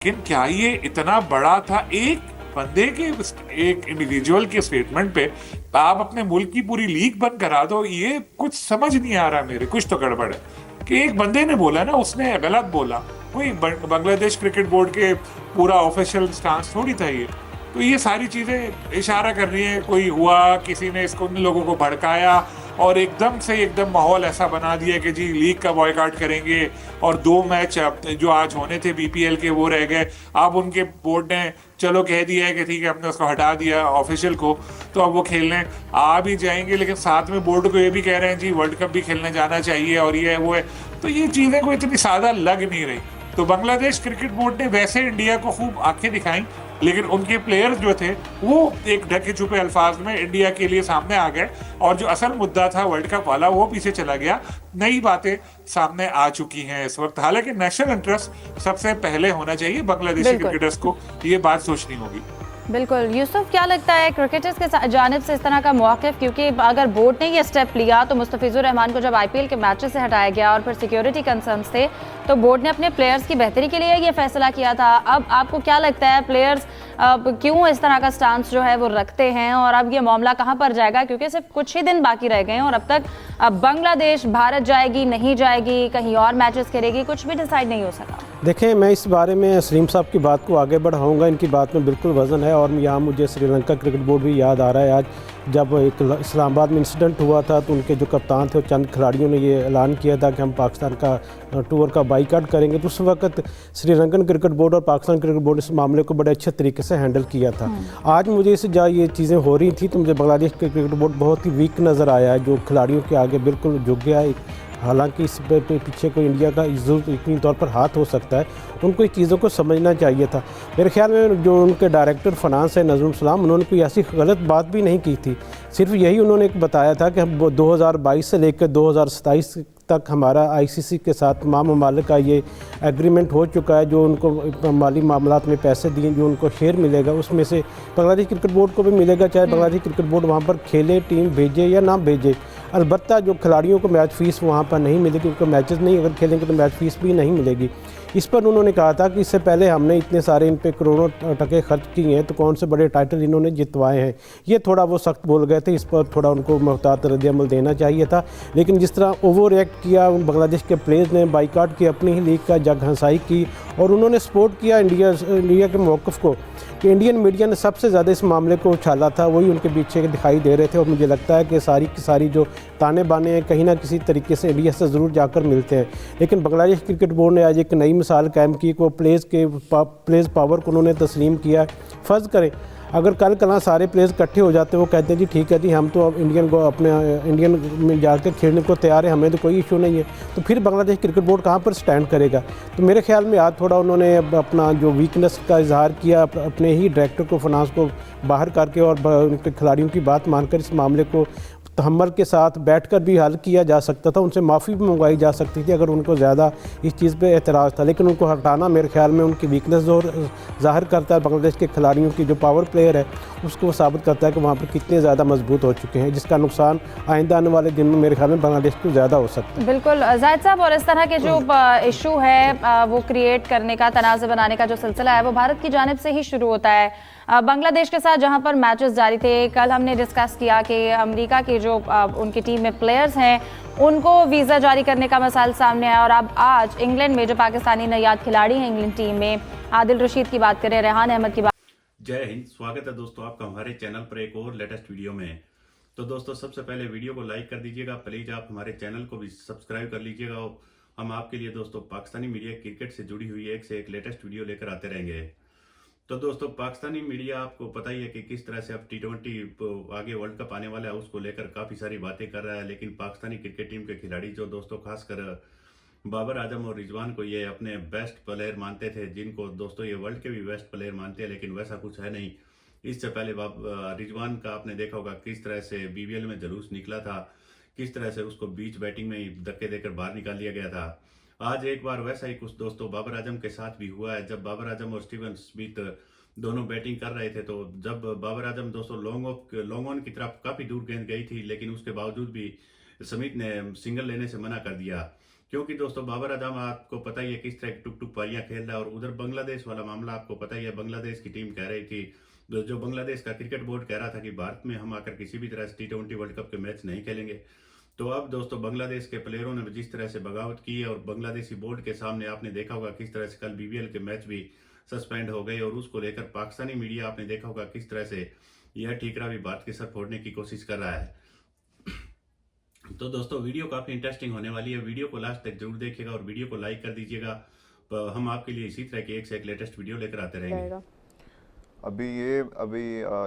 लेकिन क्या ये इतना बड़ा था? एक बंदे के, एक इंडिविजुअल के स्टेटमेंट पे आप अपने मुल्क की पूरी लीग बंद करा दो? ये कुछ समझ नहीं आ रहा मेरे, कुछ तो गड़बड़ है। कि एक बंदे ने बोला ना, उसने गलत बोला, कोई बांग्लादेश क्रिकेट बोर्ड के पूरा ऑफिशियल स्टांस थोड़ी था ये। तो ये सारी चीजें इशारा कर रही है कोई हुआ, किसी ने इसको, उन लोगों को भड़काया और एकदम से एकदम माहौल ऐसा बना दिया कि जी लीग का बॉयकॉट करेंगे। और 2 मैच जो आज होने थे बीपीएल के वो रह गए। अब उनके बोर्ड ने चलो कह दिया है कि ठीक है, हमने उसको हटा दिया ऑफिशियल को, तो अब वो खेलने आ भी जाएंगे। लेकिन साथ में बोर्ड को ये भी कह रहे हैं जी वर्ल्ड कप भी खेलने जाना चाहिए और ये है वो है। तो ये चीजें कोई इतनी सादा लग नहीं रही। तो बांग्लादेश क्रिकेट बोर्ड ने वैसे इंडिया को खूब आंखें दिखाई, लेकिन उनके प्लेयर्स जो थे वो एक ढके छुपे अल्फाज में इंडिया के लिए सामने आ गए। और जो असल मुद्दा था वर्ल्ड कप वाला, वो पीछे चला गया। नई बातें सामने आ चुकी हैं इस वक्त। हालांकि नेशनल इंटरेस्ट सबसे पहले होना चाहिए, बांग्लादेशी बिल्कुल क्रिकेटर्स को ये बात सोचनी होगी। बिल्कुल। यूसुफ, क्या लगता है क्रिकेटर्स के जानिब से इस तरह का मौक़िफ़? क्योंकि अगर बोर्ड ने ये स्टेप लिया तो मुस्तफ़िज़ुर रहमान को जब आईपीएल के मैचेस से हटाया गया और फिर सिक्योरिटी कंसर्न्स थे, तो बोर्ड ने अपने प्लेयर्स की बेहतरी के लिए ये फैसला किया था। अब आपको क्या लगता है प्लेयर्स क्यों इस तरह का स्टांस जो है वो रखते हैं, और अब ये मामला कहाँ पर जाएगा? क्योंकि सिर्फ कुछ ही दिन बाकी रह गए हैं और अब तक बांग्लादेश भारत जाएगी नहीं जाएगी, कहीं और मैचेस खेलेगी, कुछ भी डिसाइड नहीं हो सका। देखें, मैं इस बारे में सलीम साहब की बात को आगे बढ़ाऊंगा। इनकी बात में बिल्कुल वज़न है। और यहाँ मुझे श्रीलंका क्रिकेट बोर्ड भी याद आ रहा है। आज जब एक इस्लामाबाद में इंसिडेंट हुआ था तो उनके जो कप्तान थे, चंद खिलाड़ियों ने ये ऐलान किया था कि हम पाकिस्तान का टूर का बाइकआउट करेंगे। तो उस वक्त श्रीलंकन क्रिकेट बोर्ड और पाकिस्तान क्रिकेट बोर्ड इस मामले को बड़े अच्छे तरीके से हैंडल किया था। आज मुझे इस जहाँ ये चीज़ें हो रही थी तो मुझे बांग्लादेश क्रिकेट बोर्ड बहुत ही वीक नज़र आया है, जो खिलाड़ियों के आगे बिल्कुल झुक गया है। हालांकि इस पीछे कोई इंडिया का यकीनी तौर पर हाथ हो सकता है, उनको इस चीज़ों को समझना चाहिए था। मेरे ख्याल में जो उनके डायरेक्टर फाइनेंस है नजरुल सलाम, उन्होंने कोई ऐसी गलत बात भी नहीं की थी। सिर्फ यही उन्होंने बताया था कि हम 2022 से लेकर 2027 तक हमारा आईसीसी के साथ तमाम ममालिक का ये एग्रीमेंट हो चुका है। जो उनको माली मामलात में पैसे दिए, जो उनको शेयर मिलेगा उसमें से बांग्लादेश क्रिकेट बोर्ड को भी मिलेगा, चाहे बांग्लादेश क्रिकेट बोर्ड वहाँ पर खेले, टीम भेजे या ना भेजे। अलबत्ता जो खिलाड़ियों को मैच फ़ीस वहाँ पर नहीं मिलेगी, उनको मैचेस नहीं अगर खेलेंगे तो मैच फ़ीस भी नहीं मिलेगी। इस पर उन्होंने कहा था कि इससे पहले हमने इतने सारे इन पे करोड़ों टके खर्च किए हैं, तो कौन से बड़े टाइटल इन्होंने जितवाए हैं। ये थोड़ा वो सख्त बोल गए थे, इस पर थोड़ा उनको मुहतात रद्द-ए-अमल देना चाहिए था। लेकिन जिस तरह ओवर रिएक्ट किया बांग्लादेश के प्लेयर्स ने, बाइकआउट की, अपनी ही लीग का जग हंसाई की, और उन्होंने सपोर्ट किया इंडिया के मौक़िफ़ को, कि इंडियन मीडिया ने सबसे ज़्यादा इस मामले को उछाला था, वही उनके पीछे दिखाई दे रहे थे। और मुझे लगता है कि सारी की सारी जो ताने बाने हैं कहीं ना किसी तरीके से इंडिया से ज़रूर जाकर मिलते हैं। लेकिन बांग्लादेश क्रिकेट बोर्ड ने आज एक नई मिसाल कायम की कि वो प्लेस पावर को उन्होंने तस्लीम किया। फ़र्ज़ करें अगर कल कल सारे प्लेयर्स इकट्ठे हो जाते हैं, वो कहते हैं जी ठीक है जी, हम तो अब इंडियन को अपने इंडियन में जाकर खेलने को तैयार है, हमें तो कोई इशू नहीं है, तो फिर बांग्लादेश क्रिकेट बोर्ड कहाँ पर स्टैंड करेगा? तो मेरे ख्याल में आज थोड़ा उन्होंने अपना जो वीकनेस का इजहार किया, अपने ही डायरेक्टर को, फाइनेंस को बाहर करके और उनके खिलाड़ियों की बात मानकर इस मामले को तहम्मुल के साथ बैठकर भी हल किया जा सकता था। उनसे माफ़ी भी मंगवाई जा सकती थी अगर उनको ज़्यादा इस चीज़ पे एतराज़ था। लेकिन उनको हटाना मेरे ख्याल में उनकी वीकनेस जो ज़ाहिर करता है, बांग्लादेश के खिलाड़ियों की जो पावर प्लेयर है उसको साबित करता है कि वहाँ पर कितने ज़्यादा मजबूत हो चुके हैं, जिसका नुकसान आइंदा आने वाले दिन में मेरे ख्याल में बांग्लादेश को ज़्यादा हो सकता है। बिल्कुल जाहिद साहब, और इस तरह के जो इशू है वो क्रिएट करने का, तनाज़ बनाने का जो सिलसिला है वो भारत की जानिब से ही शुरू होता है। बांग्लादेश के साथ जहां पर मैचेस जारी थे, कल हमने डिस्कस किया कि अमेरिका के जो उनकी टीम में प्लेयर्स हैं उनको वीज़ा जारी करने का मसाइल सामने आया। और अब आज इंग्लैंड में जो पाकिस्तानी नायाब खिलाड़ी हैं इंग्लैंड टीम में, आदिल रशीद की बात करें, रेहान अहमद की बात। जय हिंद, स्वागत है दोस्तों आपका हमारे चैनल पर एक और लेटेस्ट वीडियो में। तो दोस्तों सबसे पहले वीडियो को लाइक कर दीजिएगा, प्लीज आप हमारे चैनल को भी सब्सक्राइब कर लीजिएगा। और हम आपके लिए दोस्तों पाकिस्तानी मीडिया क्रिकेट से जुड़ी हुई एक से एक लेटेस्ट वीडियो लेकर आते रहेंगे। तो दोस्तों पाकिस्तानी मीडिया आपको पता ही है कि किस तरह से अब T20 आगे वर्ल्ड कप आने वाला है उसको लेकर काफी सारी बातें कर रहा है। लेकिन पाकिस्तानी क्रिकेट टीम के खिलाड़ी जो दोस्तों खासकर बाबर आजम और रिजवान को ये अपने बेस्ट प्लेयर मानते थे, जिनको दोस्तों ये वर्ल्ड के भी बेस्ट प्लेयर मानते हैं, लेकिन वैसा कुछ है नहीं। इससे पहले रिजवान का आपने देखा होगा किस तरह से बीबीएल में जुलूस निकला था, किस तरह से उसको बीच बैटिंग में ही धक्के देकर बाहर निकाल दिया गया था। आज एक बार वैसा ही कुछ दोस्तों बाबर आजम के साथ भी हुआ है। जब बाबर आजम और स्टीवन स्मिथ दोनों बैटिंग कर रहे थे, तो जब बाबर आजम दोस्तों लॉन्ग ऑन की तरफ काफी दूर गेंद गई थी, लेकिन उसके बावजूद भी स्मिथ ने सिंगल लेने से मना कर दिया। क्योंकि दोस्तों बाबर आजम आपको पता ही है किस तरह की टुक टुक पारियां खेल रहा है। और उधर बांग्लादेश वाला मामला आपको पता ही है, बांग्लादेश की टीम कह रही थी, जो बांग्लादेश का क्रिकेट बोर्ड कह रहा था कि भारत में हम आकर किसी भी तरह से T20 वर्ल्ड कप के मैच नहीं खेलेंगे। तो अब दोस्तों बांग्लादेश के प्लेयरों ने जिस तरह से बगावत की है और बांग्लादेशी बोर्ड के सामने आपने देखा होगा किस तरह से कल BBL के मैच भी सस्पेंड हो गए, और उसको लेकर पाकिस्तानी मीडिया आपने देखा होगा किस तरह से यह ठीकरा भी भारत के सर फोड़ने की कोशिश कर रहा है। तो दोस्तों वीडियो काफी इंटरेस्टिंग होने वाली है, वीडियो को लास्ट तक जरूर देखिएगा और वीडियो को लाइक कर दीजिएगा। हम आपके लिए इसी तरह के एक से एक लेटेस्ट वीडियो लेकर आते रहेंगे। अभी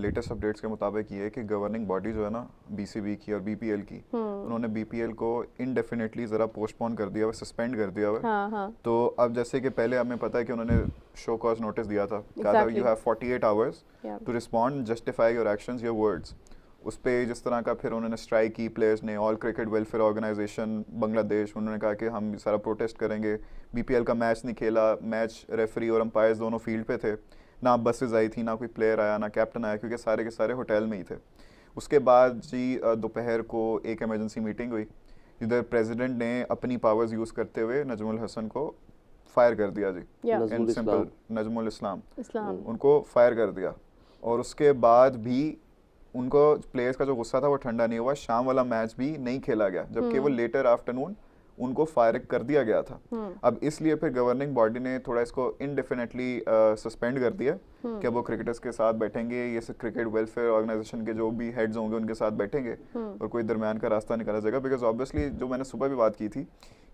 लेटेस्ट अपडेट्स के मुताबिक ये है कि गवर्निंग बॉडी जो है ना BCB की और BPL की, उन्होंने BPL को इनडेफिनेटली ज़रा पोस्टपोन कर दिया हुआ, सस्पेंड कर दिया हुआ। हाँ. तो अब जैसे कि पहले हमें पता है कि उन्होंने शो कॉज नोटिस दिया था, कहा था you have 48 hours to respond, justify your actions, your words. उस पर जिस तरह का फिर उन्होंने स्ट्राइक की प्लेयर्स ने, all cricket welfare organisation Bangladesh, उन्होंने कहा कि हम सारा प्रोटेस्ट करेंगे। BPL का मैच नहीं खेला, मैच रेफरी और अंपायर्स दोनों फील्ड पे थे, ना बसेज आई थी, ना कोई प्लेयर आया, ना कैप्टन आया, क्योंकि सारे के सारे होटल में ही थे। उसके बाद जी दोपहर को एक इमरजेंसी मीटिंग हुई, जिधर प्रेसिडेंट ने अपनी पावर्स यूज़ करते हुए नजमुल हसन को फायर कर दिया जी, इन सिंपल, नजमुल इस्लाम उनको फायर कर दिया। और उसके बाद भी उनको प्लेयर्स का जो गुस्सा था वो ठंडा नहीं हुआ, शाम वाला मैच भी नहीं खेला गया, जबकि वो लेटर आफ्टरनून उनको फायर कर दिया गया था। अब इसलिए फिर गवर्निंग बॉडी ने थोड़ा इसको इनडेफिनेटली सस्पेंड कर दिया कि अब वो क्रिकेटर्स के साथ बैठेंगे, ये क्रिकेट वेलफेयर ऑर्गेनाइजेशन के जो भी हेड्स होंगे उनके साथ बैठेंगे और कोई दरमियान का रास्ता निकाला जाएगा। बिकॉज ऑब्वियसली जो मैंने सुबह भी बात की थी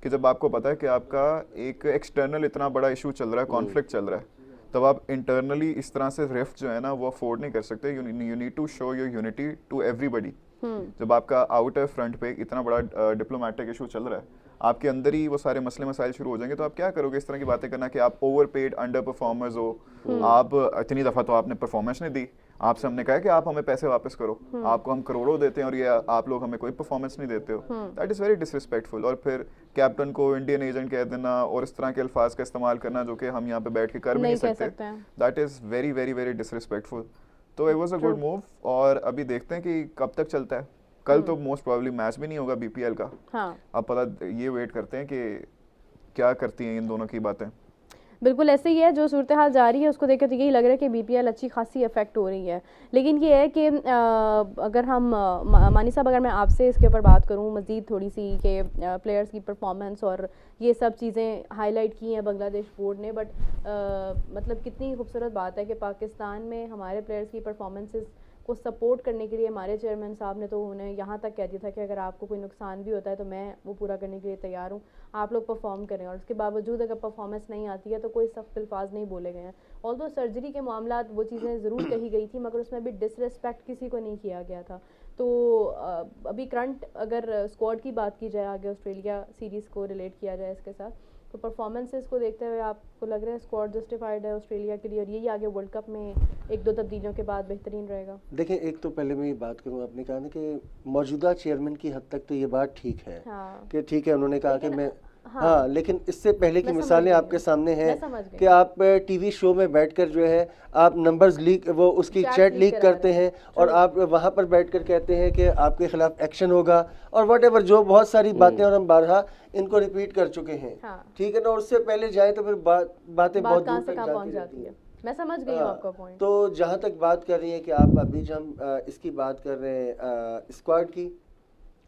कि जब आपको पता है कि आपका एक एक्सटर्नल इतना बड़ा इशू चल रहा है, कॉन्फ्लिक्ट चल रहा है, तब आप इंटरनली इस तरह से रिफ्ट जो है ना वो अफोर्ड नहीं कर सकते। You need to show your unity to everybody. जब आपका आउटर फ्रंट पे इतना बड़ा डिप्लोमेटिक इशू चल रहा है, आपके अंदर ही वो सारे मसले मसाइल शुरू हो जाएंगे, तो आप क्या करोगे इस तरह की बातें करना कि आप ओवर पेड अंडर परफॉर्मर्स हो, आप इतनी दफ़ा तो आपने परफॉर्मेंस नहीं दी, आपसे हमने कहा कि आप हमें पैसे वापस करो, आपको हम करोड़ों देते हैं और ये आप लोग हमें कोई परफॉर्मेंस नहीं देते हो। That is very disrespectful. और फिर कैप्टन को इंडियन एजेंट कह देना और इस तरह के अल्फाज का इस्तेमाल करना जो कि हम यहाँ पे बैठ के कर भी नहीं सकते, that is very very very disrespectful. तो it was a good move और अभी देखते हैं कि कब तक चलता है। कल तो मोस्ट प्रोबेबली मैच भी नहीं होगा BPL का। अब पता ये वेट करते हैं कि क्या करती हैं इन दोनों की बातें। बिल्कुल ऐसे ही है, जो सूरत हाल जा रही है उसको देख कर तो यही लग रहा है कि BPL अच्छी खासी इफेक्ट हो रही है। लेकिन ये है कि अगर हम मानी साहब, अगर मैं आपसे इसके ऊपर बात करूं मज़ीद थोड़ी सी कि प्लेयर्स की परफॉर्मेंस और ये सब चीज़ें हाईलाइट की हैं बांग्लादेश बोर्ड ने, बट मतलब कितनी खूबसूरत बात है कि पाकिस्तान में हमारे प्लेयर्स की परफॉर्मेंसेस को सपोर्ट करने के लिए हमारे चेयरमैन साहब ने तो उन्हें यहाँ तक कह दिया था कि अगर आपको कोई नुकसान भी होता है तो मैं वो पूरा करने के लिए तैयार हूँ, आप लोग परफॉर्म करें। और उसके बावजूद अगर परफॉर्मेंस नहीं आती है तो कोई सख्त अल्फाज नहीं बोले गए हैं। ऑल्दो सर्जरी के मामला वो चीज़ें ज़रूर कही गई थी, मगर उसमें भी डिसरिस्पेक्ट किसी को नहीं किया गया था। तो अभी करंट अगर स्क्वाड की बात की जाए, आगे ऑस्ट्रेलिया सीरीज़ को रिलेट किया जाए इसके साथ, तो परफॉर्मेंसेस को देखते हुए आपको लग रहा है स्क्वाड जस्टिफाइड है ऑस्ट्रेलिया के लिए और यही आगे वर्ल्ड कप में एक दो तब्दीलियों के बाद बेहतरीन रहेगा? देखिए, एक तो पहले मैं ये बात करूँ, आपने कहा ना कि मौजूदा चेयरमैन की हद तक तो ये बात ठीक है कि ठीक है, उन्होंने कहा कि मैं हाँ, लेकिन इससे पहले की मिसालें आपके सामने हैं कि आप टीवी शो में बैठकर जो है आप नंबर्स लीक, वो उसकी चैट लीक करते हैं और आप वहाँ पर बैठकर कहते हैं कि आपके खिलाफ एक्शन होगा और व्हाटएवर, जो बहुत सारी बातें और हम बारहा इनको रिपीट कर चुके हैं। ठीक है ना, और उससे पहले जाए तो फिर बातें बहुत दूर तक पहुंच जाती है। मैं समझ गई हूं आपका पॉइंट। तो जहाँ तक बात कर रही है कि आप अभी जब हम इसकी बात कर रहे हैं स्क्वाड की,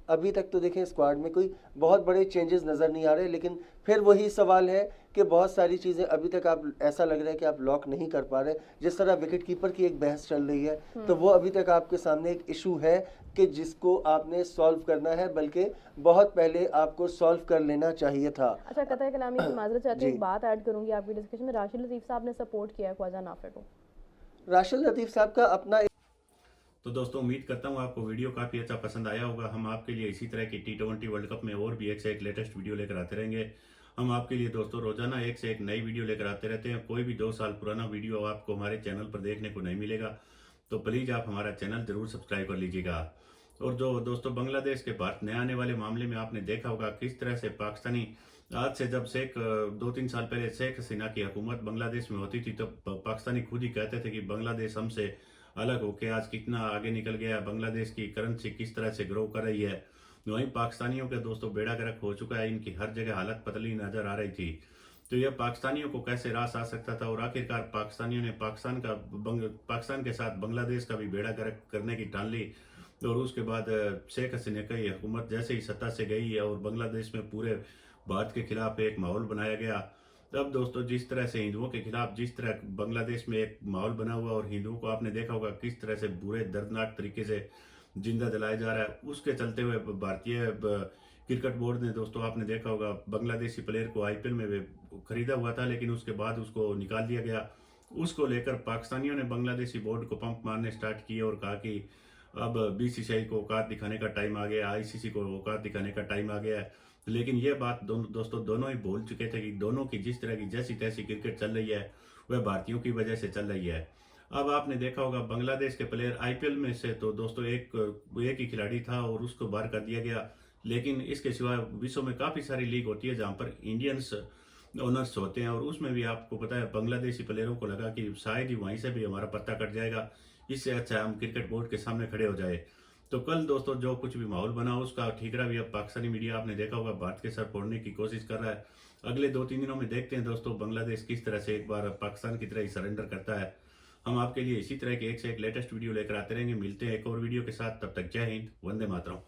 अभी तक तो देखें स्क्वाड में कोई बहुत बड़े चेंजेस नज़र नहीं आ रहे, लेकिन फिर वही सवाल है कि बहुत सारी चीज़ें अभी तक आप ऐसा लग रहा है कि आप लॉक नहीं कर पा रहे। जिस तरह विकेट कीपर की एक बहस चल रही है, तो वो अभी तक आपके सामने एक इशू है कि जिसको आपने सॉल्व करना है, बल्कि बहुत पहले आपको सॉल्व कर लेना चाहिए था। अच्छा, कतई कलामी की माजरत चाहते हैं, एक बात ऐड करूँगी आपकी डिस्कशन में। राशिद लतीफ़ साहब ने सपोर्ट किया है ख्वाजा नाफे को। राशिद लतीफ़ साहब का अपना तो दोस्तों उम्मीद करता हूँ आपको वीडियो काफ़ी अच्छा पसंद आया होगा। हम आपके लिए इसी तरह की T20 वर्ल्ड कप में और भी एक से एक लेटेस्ट वीडियो लेकर आते रहेंगे। हम आपके लिए दोस्तों रोजाना एक से एक नई वीडियो लेकर आते रहते हैं। कोई भी 2 साल पुराना वीडियो आपको हमारे चैनल पर देखने को नहीं मिलेगा, तो प्लीज़ आप हमारा चैनल जरूर सब्सक्राइब कर लीजिएगा। और जो दोस्तों बांग्लादेश के भारत नए आने वाले मामले में आपने देखा होगा किस तरह से पाकिस्तानी, आज से जब 2-3 साल पहले शेख हसीना की हुकूमत बांग्लादेश में होती थी, तो पाकिस्तानी खुद ही कहते थे कि बांग्लादेश हमसे अलग होके आज कितना आगे निकल गया, बांग्लादेश की करेंसी किस तरह से ग्रो कर रही है। वहीं पाकिस्तानियों के दोस्तों बेड़ा गर्क हो चुका है, इनकी हर जगह हालत पतली नजर आ रही थी। तो यह पाकिस्तानियों को कैसे रास आ सकता था, और आखिरकार पाकिस्तानियों ने पाकिस्तान के साथ बांग्लादेश का भी बेड़ा गर्क करने की ठान ली। और उसके बाद शेख हसीना की हुकूमत जैसे ही सत्ता से गई है और बांग्लादेश में पूरे भारत के खिलाफ एक माहौल बनाया गया। तब दोस्तों जिस तरह से हिंदुओं के खिलाफ जिस तरह बांग्लादेश में एक माहौल बना हुआ, और हिंदुओं को आपने देखा होगा किस तरह से बुरे दर्दनाक तरीके से जिंदा जलाया जा रहा है, उसके चलते हुए भारतीय क्रिकेट बोर्ड ने दोस्तों आपने देखा होगा बांग्लादेशी प्लेयर को आईपीएल में खरीदा हुआ था, लेकिन उसके बाद उसको निकाल दिया गया। उसको लेकर पाकिस्तानियों ने बांग्लादेशी बोर्ड को पंप मारने स्टार्ट किए और कहा कि अब बीसीसीआई को औकात दिखाने का टाइम आ गया, आईसीसी को औकात दिखाने का टाइम आ गया है। लेकिन ये बात दोस्तों दोनों ही भूल चुके थे कि दोनों की जिस तरह की जैसी तैसी क्रिकेट चल रही है वह भारतीयों की वजह से चल रही है। अब आपने देखा होगा बांग्लादेश के प्लेयर आईपीएल में से तो दोस्तों एक ही खिलाड़ी था और उसको बाहर कर दिया गया। लेकिन इसके सिवा विश्व में काफी सारी लीग होती है जहां पर इंडियंस ओनर्स होते हैं, और उसमें भी आपको पता है बांग्लादेशी प्लेयरों को लगा कि शायद ही वहीं से भी हमारा पत्ता कट जाएगा, इससे अच्छा हम क्रिकेट बोर्ड के सामने खड़े हो जाए। तो कल दोस्तों जो कुछ भी माहौल बना उसका ठीकरा भी अब पाकिस्तानी मीडिया आपने देखा होगा भारत के सर फोड़ने की कोशिश कर रहा है। अगले 2-3 दिनों में देखते हैं दोस्तों बांग्लादेश किस तरह से एक बार पाकिस्तान की तरह ही सरेंडर करता है। हम आपके लिए इसी तरह के एक से एक लेटेस्ट वीडियो लेकर आते रहेंगे। मिलते हैं एक और वीडियो के साथ, तब तक जय हिंद, वंदे मातरम।